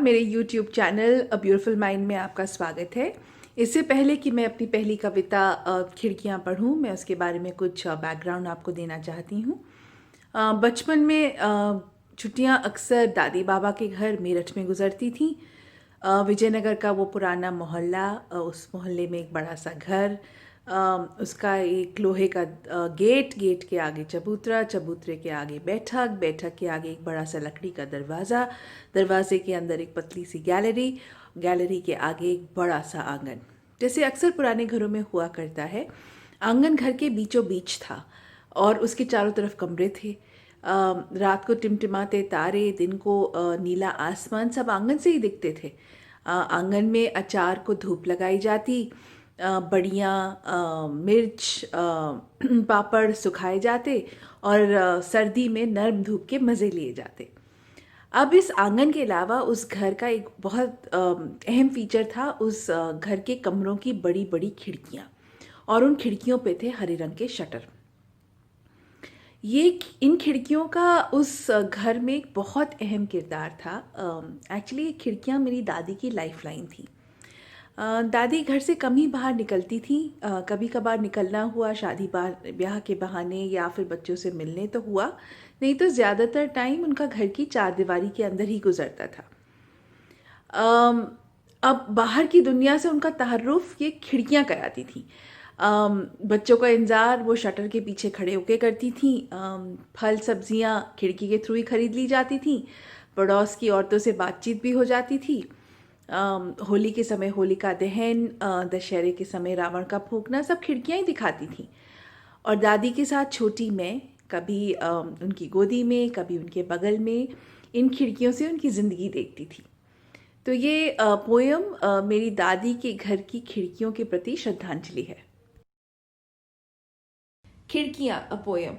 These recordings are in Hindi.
मेरे YouTube channel a beautiful mind में आपका स्वागत है। इससे पहले कि मैं अपनी पहली कविता खिड़कियाँ पढ़ूँ, मैं उसके बारे में कुछ बैकग्राउंड आपको देना चाहती हूँ। बचपन में छुट्टियाँ अक्सर दादी बाबा के घर मेरठ में गुजरती थीं। विजयनगर का वो पुराना मोहल्ला, उस मोहल्ले में एक बड़ा सा घर, उसका एक लोहे का गेट के आगे चबूतरा, चबूतरे के आगे बैठक, बैठक के आगे एक बड़ा सा लकड़ी का दरवाज़ा, दरवाजे के अंदर एक पतली सी गैलरी, गैलरी के आगे एक बड़ा सा आंगन। जैसे अक्सर पुराने घरों में हुआ करता है, आंगन घर के बीचों बीच था और उसके चारों तरफ कमरे थे। रात को टिमटिमाते तारे, दिन को नीला आसमान, सब आंगन से ही दिखते थे। आंगन में अचार को धूप लगाई जाती, बढ़िया मिर्च पापड़ सुखाए जाते और सर्दी में नर्म धूप के मज़े लिए जाते। अब इस आंगन के अलावा उस घर का एक बहुत अहम फीचर था, उस घर के कमरों की बड़ी बड़ी खिड़कियाँ, और उन खिड़कियों पे थे हरे रंग के शटर। ये इन खिड़कियों का उस घर में एक बहुत अहम किरदार था। एक्चुअली ये खिड़कियाँ मेरी दादी की लाइफ लाइन थी। दादी घर से कम ही बाहर निकलती थी। कभी कभार निकलना हुआ शादी ब्याह के बहाने या फिर बच्चों से मिलने तो हुआ, नहीं तो ज़्यादातर टाइम उनका घर की चारदीवारी के अंदर ही गुजरता था। अब बाहर की दुनिया से उनका तारुफ ये खिड़कियाँ कराती थी। बच्चों का इंतज़ार वो शटर के पीछे खड़े होके करती थी। फल सब्जियाँ खिड़की के थ्रू ही खरीद ली जाती थी। पड़ोस की औरतों से बातचीत भी हो जाती थी। होली के समय होलिका दहन, दशहरे के समय रावण का फूंकना, सब खिड़कियाँ ही दिखाती थी। और दादी के साथ छोटी मैं कभी उनकी गोदी में, कभी उनके बगल में, इन खिड़कियों से उनकी ज़िंदगी देखती थी। तो ये पोयम मेरी दादी के घर की खिड़कियों के प्रति श्रद्धांजलि है। खिड़कियाँ, अ पोयम।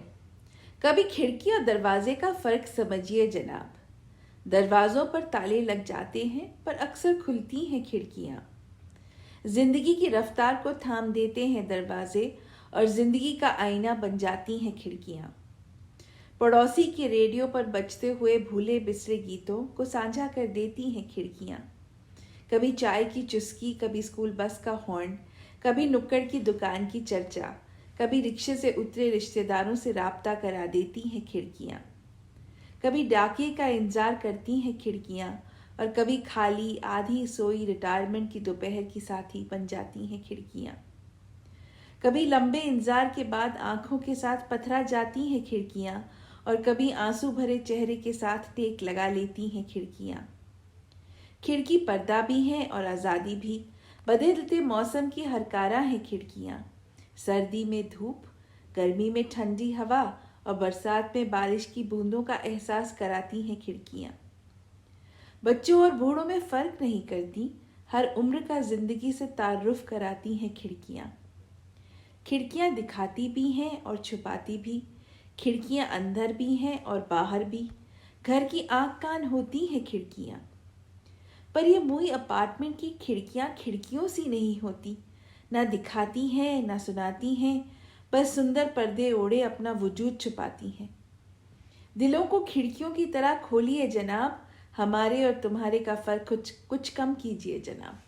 कभी खिड़की और दरवाजे का फर्क समझिए जनाब। दरवाजों पर ताले लग जाते हैं पर अक्सर खुलती हैं खिड़कियाँ। जिंदगी की रफ्तार को थाम देते हैं दरवाजे और जिंदगी का आईना बन जाती हैं खिड़कियाँ। पड़ोसी के रेडियो पर बजते हुए भूले बिसरे गीतों को साझा कर देती हैं खिड़कियाँ। कभी चाय की चुस्की, कभी स्कूल बस का हॉर्न, कभी नुक्कड़ की दुकान की चर्चा, कभी रिक्शे से उतरे रिश्तेदारों से राब्ता करा देती हैं खिड़कियाँ। कभी डाके का इंतजार करती हैं खिड़कियाँ और कभी खाली आधी सोई रिटायरमेंट की दोपहर की साथी बन जाती हैं खिड़कियाँ। कभी लंबे इंतजार के बाद आंखों के साथ पथरा जाती हैं खिड़कियाँ और कभी आंसू भरे चेहरे के साथ टेक लगा लेती हैं खिड़कियाँ। खिड़की पर्दा भी है और आज़ादी भी, बदलते मौसम की हरकारा है खिड़कियाँ। सर्दी में धूप, गर्मी में ठंडी हवा और बरसात में बारिश की बूंदों का एहसास कराती हैं खिड़कियाँ। बच्चों और बूढ़ों में फर्क नहीं करती, हर उम्र का जिंदगी से तारुफ कराती हैं खिड़कियाँ। खिड़कियाँ दिखाती भी हैं और छुपाती भी, खिड़कियाँ अंदर भी हैं और बाहर भी, घर की आँख कान होती हैं खिड़कियाँ। पर ये मुई अपार्टमेंट की खिड़कियाँ खिड़कियों सी नहीं होती, ना दिखाती हैं ना सुनाती हैं, बस सुंदर पर्दे ओढ़े अपना वजूद छुपाती हैं। दिलों को खिड़कियों की तरह खोलिए जनाब, हमारे और तुम्हारे का फर्क कुछ कम कीजिए जनाब।